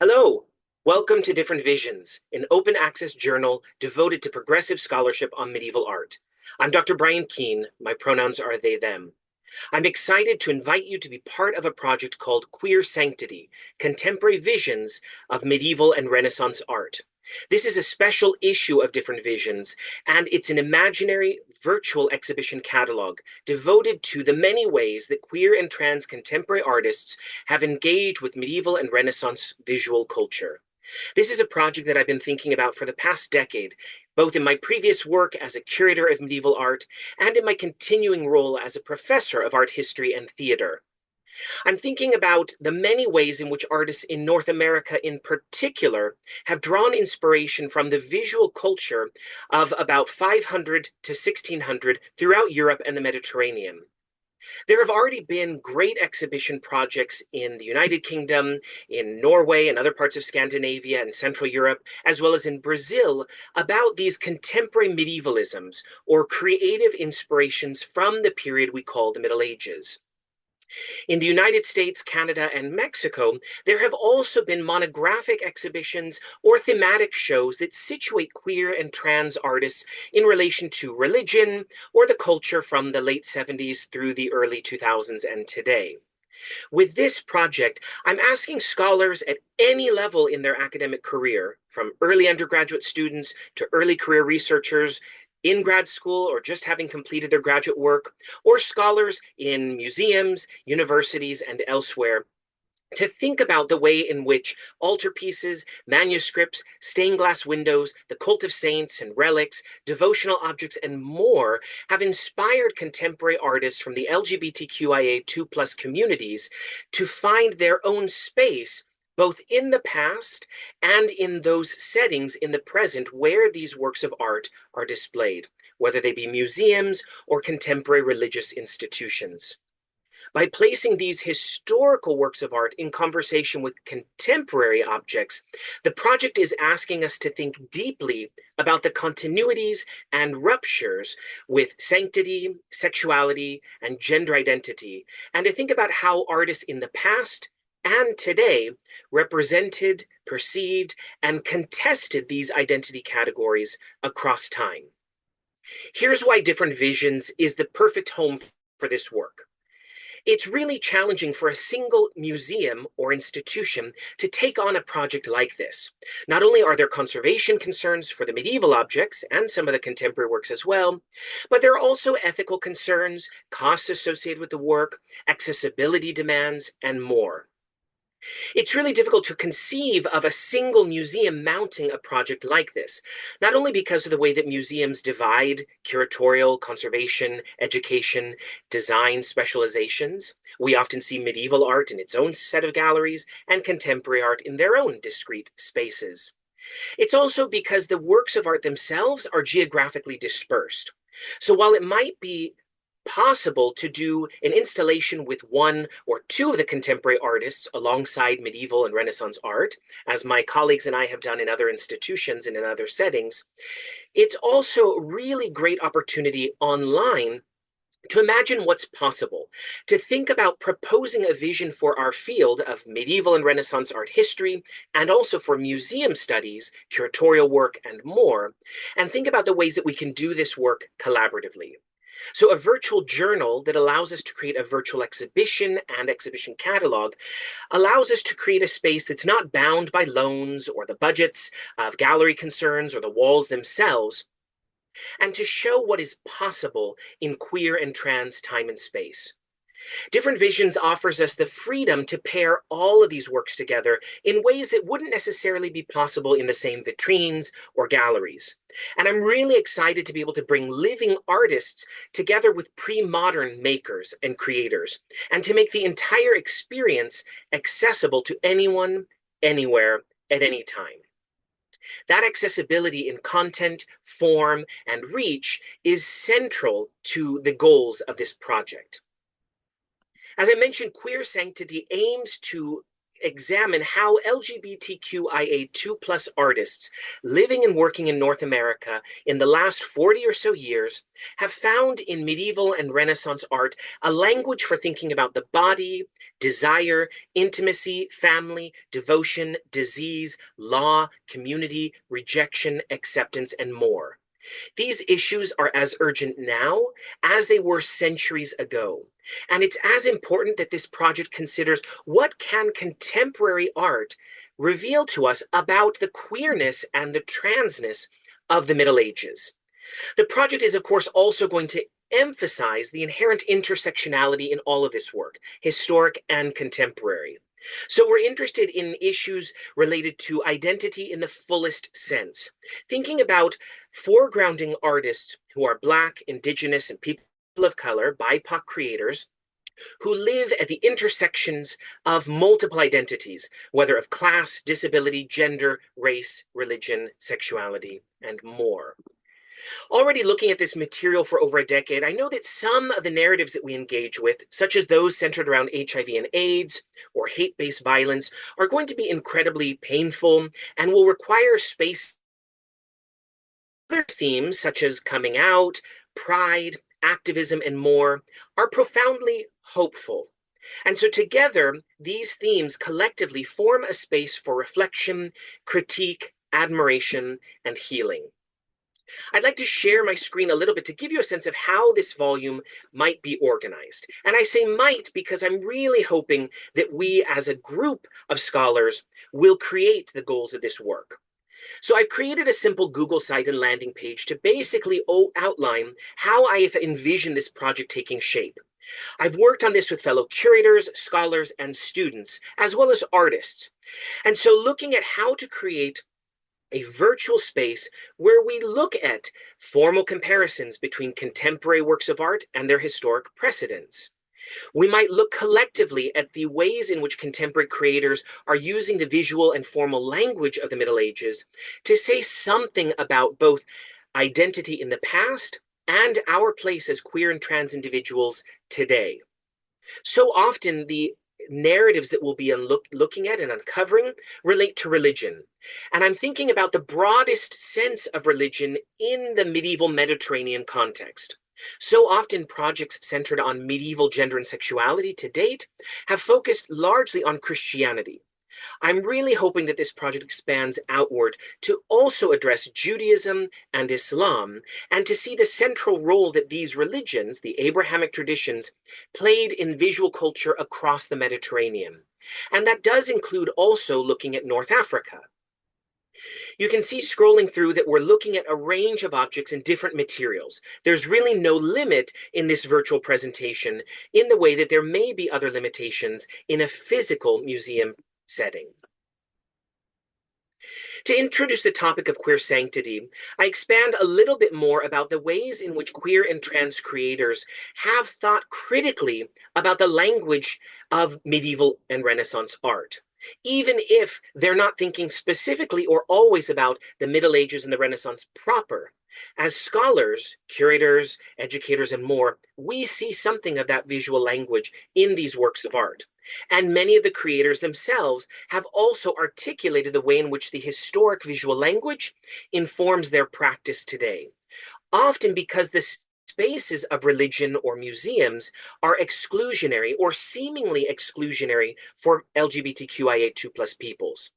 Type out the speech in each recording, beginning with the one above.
Hello, welcome to Different Visions, an open access journal devoted to progressive scholarship on medieval art. I'm Dr. Bryan Keene. My pronouns are they, them. I'm excited to invite you to be part of a project called Queer Sanctity, Contemporary Visions of Medieval and Renaissance Art. This is a special issue of Different Visions, and it's an imaginary virtual exhibition catalog devoted to the many ways that queer and trans contemporary artists have engaged with medieval and Renaissance visual culture. This is a project that I've been thinking about for the past decade, both in my previous work as a curator of medieval art and in my continuing role as a professor of art history and theater. I'm thinking about the many ways in which artists in North America in particular have drawn inspiration from the visual culture of about 500 to 1600 throughout Europe and the Mediterranean. There have already been great exhibition projects in the United Kingdom, in Norway and other parts of Scandinavia and Central Europe, as well as in Brazil, about these contemporary medievalisms or creative inspirations from the period we call the Middle Ages. In the United States, Canada, and Mexico, there have also been monographic exhibitions or thematic shows that situate queer and trans artists in relation to religion or the culture from the late 70s through the early 2000s and today. With this project, I'm asking scholars at any level in their academic career, from early undergraduate students to early career researchers in grad school or just having completed their graduate work, or scholars in museums, universities, and elsewhere, to think about the way in which altarpieces, manuscripts, stained glass windows, the cult of saints and relics, devotional objects, and more have inspired contemporary artists from the LGBTQIA2+ communities to find their own space both in the past and in those settings in the present where these works of art are displayed, whether they be museums or contemporary religious institutions. By placing these historical works of art in conversation with contemporary objects, the project is asking us to think deeply about the continuities and ruptures with sanctity, sexuality, and gender identity, and to think about how artists in the past and today represented, perceived, and contested these identity categories across time. Here's why Different Visions is the perfect home for this work. It's really challenging for a single museum or institution to take on a project like this. Not only are there conservation concerns for the medieval objects and some of the contemporary works as well, but there are also ethical concerns, costs associated with the work, accessibility demands, and more. It's really difficult to conceive of a single museum mounting a project like this, not only because of the way that museums divide curatorial, conservation, education, design specializations. We often see medieval art in its own set of galleries and contemporary art in their own discrete spaces. It's also because the works of art themselves are geographically dispersed. So while it might be possible to do an installation with one or two of the contemporary artists alongside medieval and Renaissance art, as my colleagues and I have done in other institutions and in other settings, it's also a really great opportunity online to imagine what's possible, to think about proposing a vision for our field of medieval and Renaissance art history, and also for museum studies, curatorial work, and more, and think about the ways that we can do this work collaboratively. So a virtual journal that allows us to create a virtual exhibition and exhibition catalog allows us to create a space that's not bound by loans or the budgets of gallery concerns or the walls themselves, and to show what is possible in queer and trans time and space. Different Visions offers us the freedom to pair all of these works together in ways that wouldn't necessarily be possible in the same vitrines or galleries. And I'm really excited to be able to bring living artists together with pre-modern makers and creators, and to make the entire experience accessible to anyone, anywhere, at any time. That accessibility in content, form, and reach is central to the goals of this project. As I mentioned, Queer Sanctity aims to examine how LGBTQIA2 plus artists living and working in North America in the last 40 or so years have found in medieval and Renaissance art a language for thinking about the body, desire, intimacy, family, devotion, disease, law, community, rejection, acceptance, and more. These issues are as urgent now as they were centuries ago. And it's as important that this project considers what can contemporary art reveal to us about the queerness and the transness of the Middle Ages. The project is, of course, also going to emphasize the inherent intersectionality in all of this work, historic and contemporary. So we're interested in issues related to identity in the fullest sense, thinking about foregrounding artists who are Black, Indigenous, and people of color, BIPOC creators, who live at the intersections of multiple identities, whether of class, disability, gender, race, religion, sexuality, and more. Already looking at this material for over a decade, I know that some of the narratives that we engage with, such as those centered around HIV and AIDS or hate-based violence, are going to be incredibly painful and will require space. Other themes, such as coming out, pride, activism, and more, are profoundly hopeful. And so together, these themes collectively form a space for reflection, critique, admiration, and healing. I'd like to share my screen a little bit to give you a sense of how this volume might be organized. And I say might because I'm really hoping that we as a group of scholars will create the goals of this work. So I've created a simple Google site and landing page to basically outline how I envision this project taking shape. I've worked on this with fellow curators, scholars, and students, as well as artists. And so looking at how to create a virtual space where we look at formal comparisons between contemporary works of art and their historic precedents. We might look collectively at the ways in which contemporary creators are using the visual and formal language of the Middle Ages to say something about both identity in the past and our place as queer and trans individuals today. So often the narratives that we'll be looking at and uncovering relate to religion. And I'm thinking about the broadest sense of religion in the medieval Mediterranean context. So often projects centered on medieval gender and sexuality to date have focused largely on Christianity. I'm really hoping that this project expands outward to also address Judaism and Islam, and to see the central role that these religions, the Abrahamic traditions, played in visual culture across the Mediterranean. And that does include also looking at North Africa. You can see scrolling through that we're looking at a range of objects in different materials. There's really no limit in this virtual presentation in the way that there may be other limitations in a physical museum setting. To introduce the topic of queer sanctity, I expand a little bit more about the ways in which queer and trans creators have thought critically about the language of medieval and Renaissance art. Even if they're not thinking specifically or always about the Middle Ages and the Renaissance proper. As scholars, curators, educators, and more, we see something of that visual language in these works of art. And many of the creators themselves have also articulated the way in which the historic visual language informs their practice today. Often because the spaces of religion or museums are exclusionary or seemingly exclusionary for LGBTQIA2 plus peoples.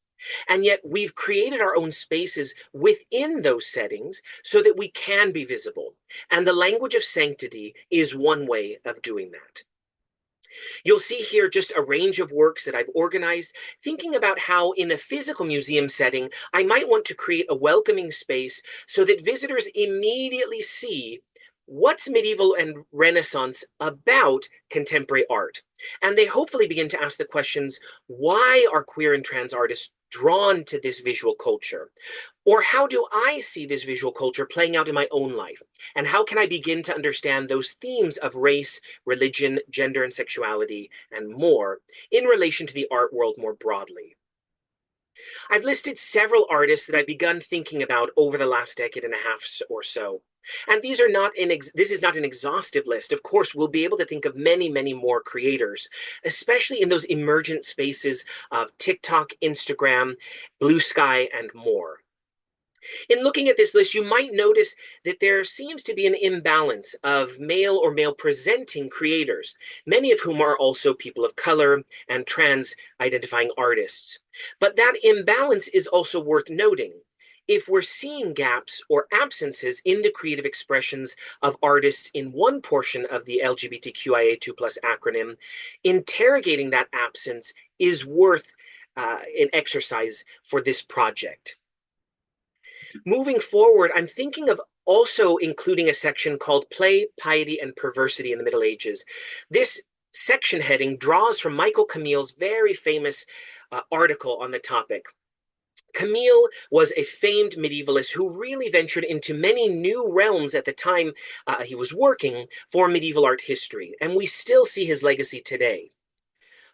And yet we've created our own spaces within those settings so that we can be visible. And the language of sanctity is one way of doing that. You'll see here just a range of works that I've organized, thinking about how in a physical museum setting, I might want to create a welcoming space so that visitors immediately see what's medieval and Renaissance about contemporary art. And they hopefully begin to ask the questions, why are queer and trans artists drawn to this visual culture? Or how do I see this visual culture playing out in my own life? And how can I begin to understand those themes of race, religion, gender, and sexuality, and more in relation to the art world more broadly? I've listed several artists that I've begun thinking about over the last decade and a half or so. And these are not this is not an exhaustive list. Of course, we'll be able to think of many, many more creators, especially in those emergent spaces of TikTok, Instagram, Blue Sky, and more. In looking at this list, you might notice that there seems to be an imbalance of male or male presenting creators, many of whom are also people of color and trans identifying artists. But that imbalance is also worth noting. If we're seeing gaps or absences in the creative expressions of artists in one portion of the LGBTQIA2 plus acronym, interrogating that absence is worth an exercise for this project. Moving forward, I'm thinking of also including a section called Play, Piety, and Perversity in the Middle Ages. This section heading draws from Michael Camille's very famous article on the topic. Camille was a famed medievalist who really ventured into many new realms at the time he was working for medieval art history, and we still see his legacy today.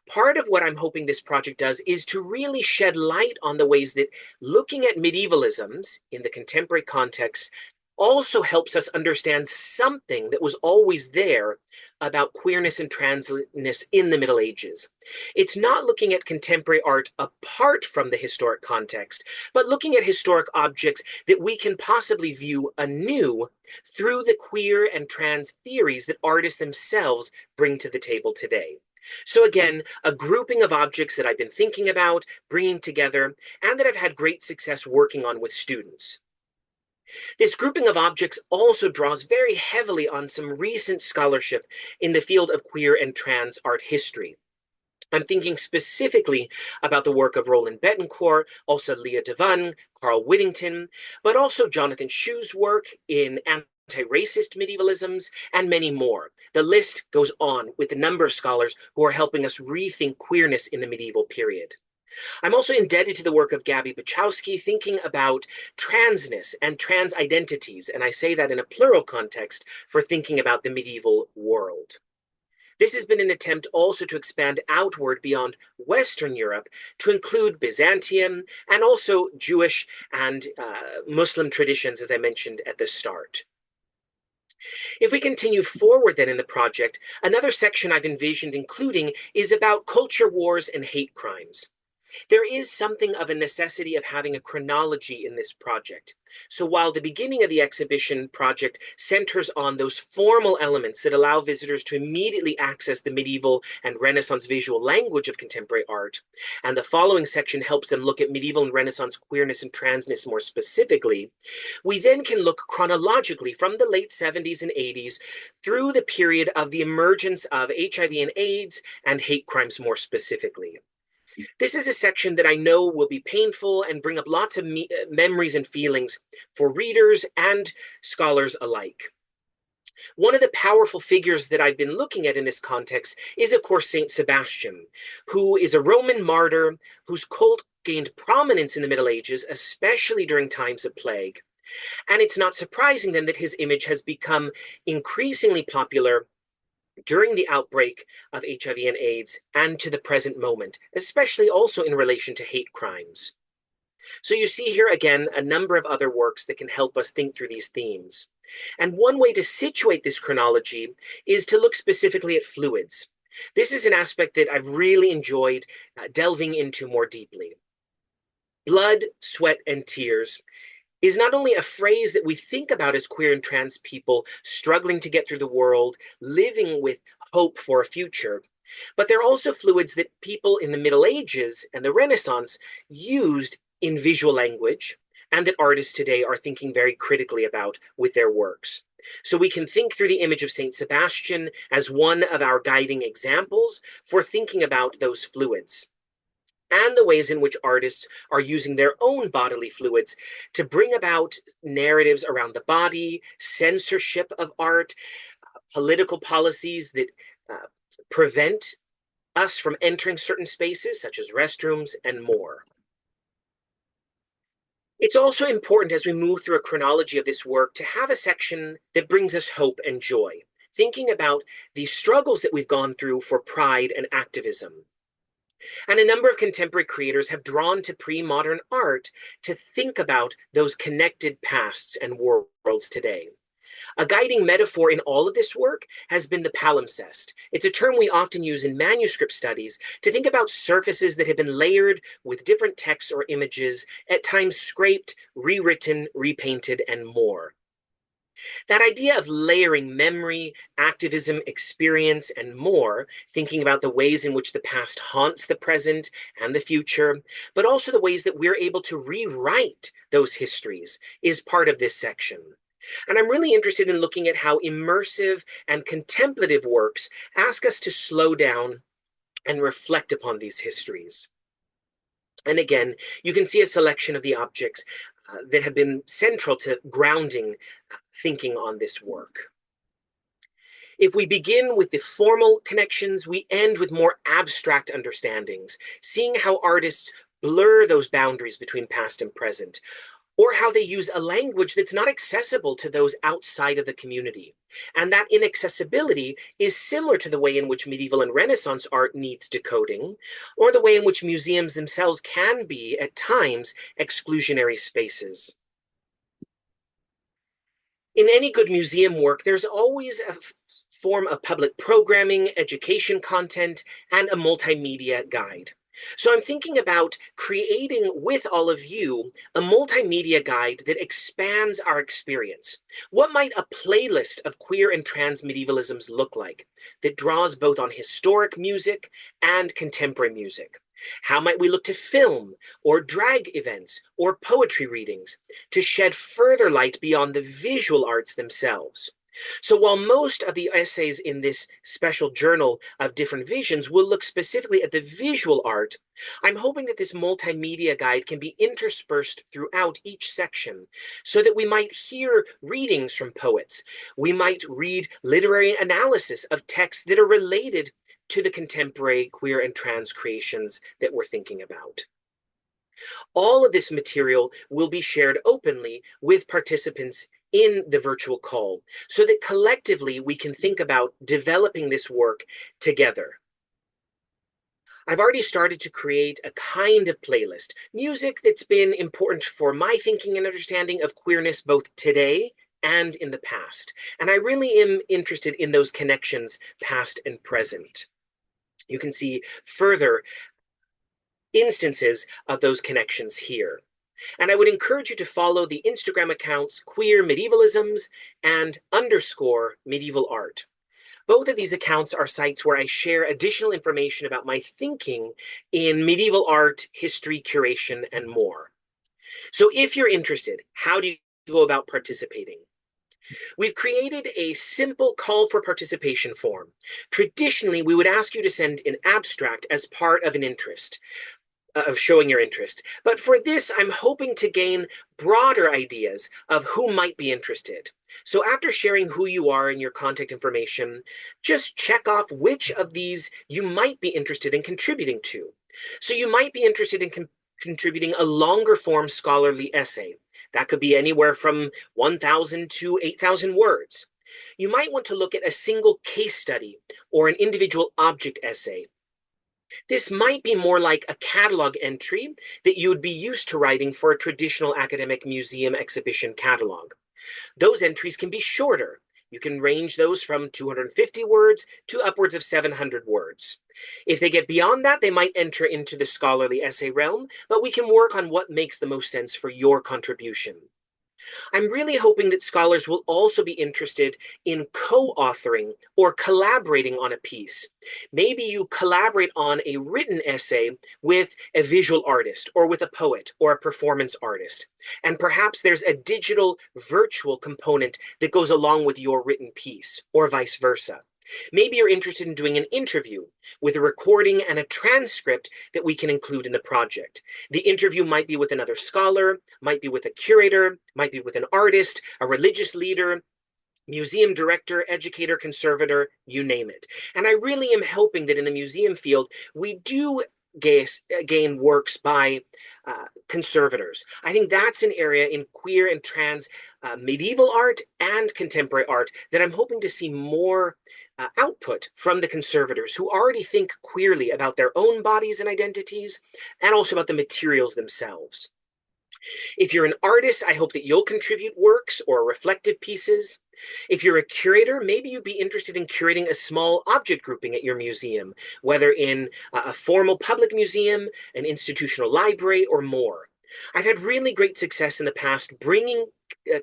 Part of what I'm hoping this project does is to really shed light on the ways that looking at medievalisms in the contemporary context also helps us understand something that was always there about queerness and transness in the Middle Ages. It's not looking at contemporary art apart from the historic context, but looking at historic objects that we can possibly view anew through the queer and trans theories that artists themselves bring to the table today. So again, a grouping of objects that I've been thinking about, bringing together, and that I've had great success working on with students. This grouping of objects also draws very heavily on some recent scholarship in the field of queer and trans art history. I'm thinking specifically about the work of Roland Betancourt, also Leah Devon, Carl Whittington, but also Jonathan Shu's work in anti-racist medievalisms, and many more. The list goes on with a number of scholars who are helping us rethink queerness in the medieval period. I'm also indebted to the work of Gabby Bachowski, thinking about transness and trans identities, and I say that in a plural context for thinking about the medieval world. This has been an attempt also to expand outward beyond Western Europe to include Byzantium and also Jewish and Muslim traditions, as I mentioned at the start. If we continue forward then in the project, another section I've envisioned including is about culture wars and hate crimes. There is something of a necessity of having a chronology in this project. So while the beginning of the exhibition project centers on those formal elements that allow visitors to immediately access the medieval and Renaissance visual language of contemporary art, and the following section helps them look at medieval and Renaissance queerness and transness more specifically, we then can look chronologically from the late 70s and 80s through the period of the emergence of HIV and AIDS and hate crimes more specifically. This is a section that I know will be painful and bring up lots of memories and feelings for readers and scholars alike. One of the powerful figures that I've been looking at in this context is, of course, Saint Sebastian, who is a Roman martyr whose cult gained prominence in the Middle Ages, especially during times of plague. And it's not surprising then that his image has become increasingly popular during the outbreak of HIV and AIDS and to the present moment, especially also in relation to hate crimes. So you see here again a number of other works that can help us think through these themes. And one way to situate this chronology is to look specifically at fluids. This is an aspect that I've really enjoyed delving into more deeply. Blood, sweat, and tears is not only a phrase that we think about as queer and trans people struggling to get through the world, living with hope for a future, but they're also fluids that people in the Middle Ages and the Renaissance used in visual language, and that artists today are thinking very critically about with their works. So we can think through the image of Saint Sebastian as one of our guiding examples for thinking about those fluids, and the ways in which artists are using their own bodily fluids to bring about narratives around the body, censorship of art, political policies that prevent us from entering certain spaces, such as restrooms, and more. It's also important as we move through a chronology of this work to have a section that brings us hope and joy, thinking about the struggles that we've gone through for pride and activism. And a number of contemporary creators have drawn to pre-modern art to think about those connected pasts and worlds today. A guiding metaphor in all of this work has been the palimpsest. It's a term we often use in manuscript studies to think about surfaces that have been layered with different texts or images, at times scraped, rewritten, repainted, and more. That idea of layering memory, activism, experience, and more, thinking about the ways in which the past haunts the present and the future, but also the ways that we're able to rewrite those histories, is part of this section. And I'm really interested in looking at how immersive and contemplative works ask us to slow down and reflect upon these histories. And again, you can see a selection of the objects that have been central to grounding thinking on this work. If we begin with the formal connections, we end with more abstract understandings, seeing how artists blur those boundaries between past and present, or how they use a language that's not accessible to those outside of the community. And that inaccessibility is similar to the way in which medieval and Renaissance art needs decoding, or the way in which museums themselves can be, at times, exclusionary spaces. In any good museum work, there's always a form of public programming, education content, and a multimedia guide. So I'm thinking about creating with all of you a multimedia guide that expands our experience. What might a playlist of queer and trans medievalisms look like that draws both on historic music and contemporary music? How might we look to film or drag events or poetry readings to shed further light beyond the visual arts themselves? So while most of the essays in this special journal of different visions will look specifically at the visual art, I'm hoping that this multimedia guide can be interspersed throughout each section so that we might hear readings from poets. We might read literary analysis of texts that are related to the contemporary queer and trans creations that we're thinking about. All of this material will be shared openly with participants in the virtual call so that collectively we can think about developing this work together. I've already started to create a kind of playlist, music that's been important for my thinking and understanding of queerness both today and in the past. And I really am interested in those connections, past and present. You can see further instances of those connections here. And I would encourage you to follow the Instagram accounts Queer Medievalisms and _medieval art. Both of these accounts are sites where I share additional information about my thinking in medieval art, history, curation, and more. So if you're interested, how do you go about participating? We've created a simple call for participation form. Traditionally, we would ask you to send an abstract as part of an interest, of showing your interest. But for this, I'm hoping to gain broader ideas of who might be interested. So after sharing who you are and your contact information, just check off which of these you might be interested in contributing to. So you might be interested in contributing a longer form scholarly essay. That could be anywhere from 1,000 to 8,000 words. You might want to look at a single case study or an individual object essay. This might be more like a catalog entry that you would be used to writing for a traditional academic museum exhibition catalog. Those entries can be shorter. You can range those from 250 words to upwards of 700 words. If they get beyond that, they might enter into the scholarly essay realm, but we can work on what makes the most sense for your contribution. I'm really hoping that scholars will also be interested in co-authoring or collaborating on a piece. Maybe you collaborate on a written essay with a visual artist or with a poet or a performance artist. And perhaps there's a digital virtual component that goes along with your written piece or vice versa. Maybe you're interested in doing an interview with a recording and a transcript that we can include in the project. The interview might be with another scholar, might be with a curator, might be with an artist, a religious leader, museum director, educator, conservator, you name it. And I really am hoping that in the museum field, we do gain works by conservators. I think that's an area in queer and trans medieval art and contemporary art that I'm hoping to see more output from the conservators who already think queerly about their own bodies and identities and also about the materials themselves. If you're an artist, I hope that you'll contribute works or reflective pieces. If you're a curator, maybe you'd be interested in curating a small object grouping at your museum, whether in a formal public museum, an institutional library, or more. I've had really great success in the past bringing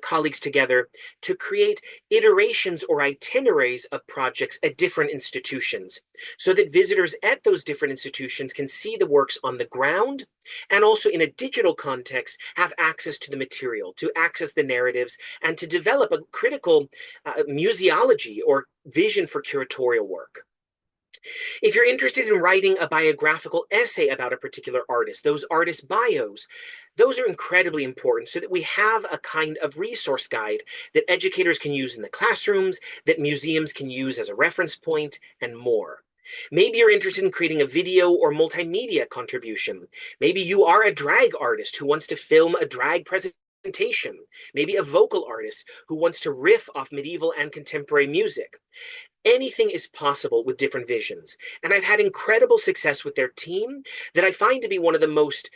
colleagues together to create iterations or itineraries of projects at different institutions so that visitors at those different institutions can see the works on the ground and also in a digital context have access to the material, to access the narratives, and to develop a critical museology or vision for curatorial work. If you're interested in writing a biographical essay about a particular artist, those artist bios, those are incredibly important so that we have a kind of resource guide that educators can use in the classrooms, that museums can use as a reference point, and more. Maybe you're interested in creating a video or multimedia contribution. Maybe you are a drag artist who wants to film a drag presentation. Maybe a vocal artist who wants to riff off medieval and contemporary music. Anything is possible with different visions. And I've had incredible success with their team that I find to be one of the most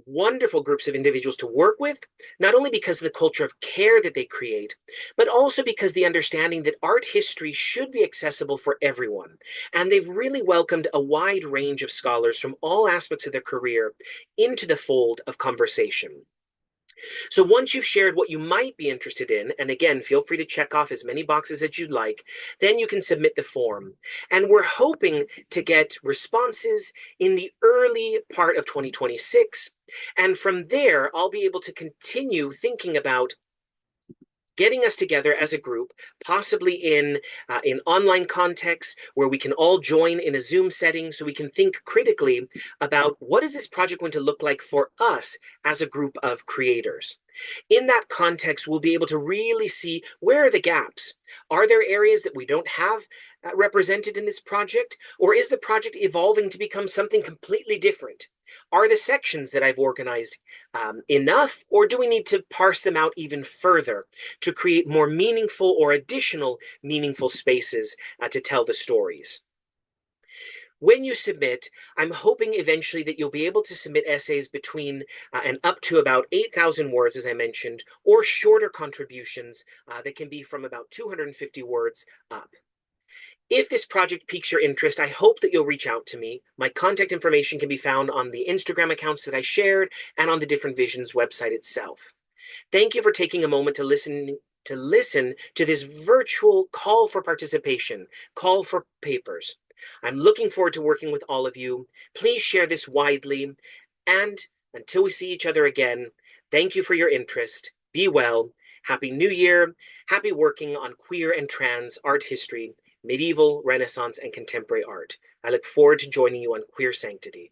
wonderful groups of individuals to work with, not only because of the culture of care that they create, but also because the understanding that art history should be accessible for everyone. And they've really welcomed a wide range of scholars from all aspects of their career into the fold of conversation. So once you've shared what you might be interested in, and again, feel free to check off as many boxes as you'd like, then you can submit the form. And we're hoping to get responses in the early part of 2026. And from there, I'll be able to continue thinking about getting us together as a group, possibly in online context where we can all join in a Zoom setting so we can think critically about what is this project going to look like for us as a group of creators. In that context, we'll be able to really see where are the gaps. Are there areas that we don't have represented in this project? Or is the project evolving to become something completely different? Are the sections that I've organized enough, or do we need to parse them out even further to create more meaningful or additional meaningful spaces to tell the stories? When you submit, I'm hoping eventually that you'll be able to submit essays between and up to about 8,000 words, as I mentioned, or shorter contributions that can be from about 250 words up. If this project piques your interest, I hope that you'll reach out to me. My contact information can be found on the Instagram accounts that I shared and on the Different Visions website itself. Thank you for taking a moment to listen to this virtual call for participation, call for papers. I'm looking forward to working with all of you. Please share this widely. And until we see each other again, thank you for your interest. Be well. Happy New Year. Happy working on queer and trans art history, medieval, Renaissance, and contemporary art. I look forward to joining you on Queer Sanctity.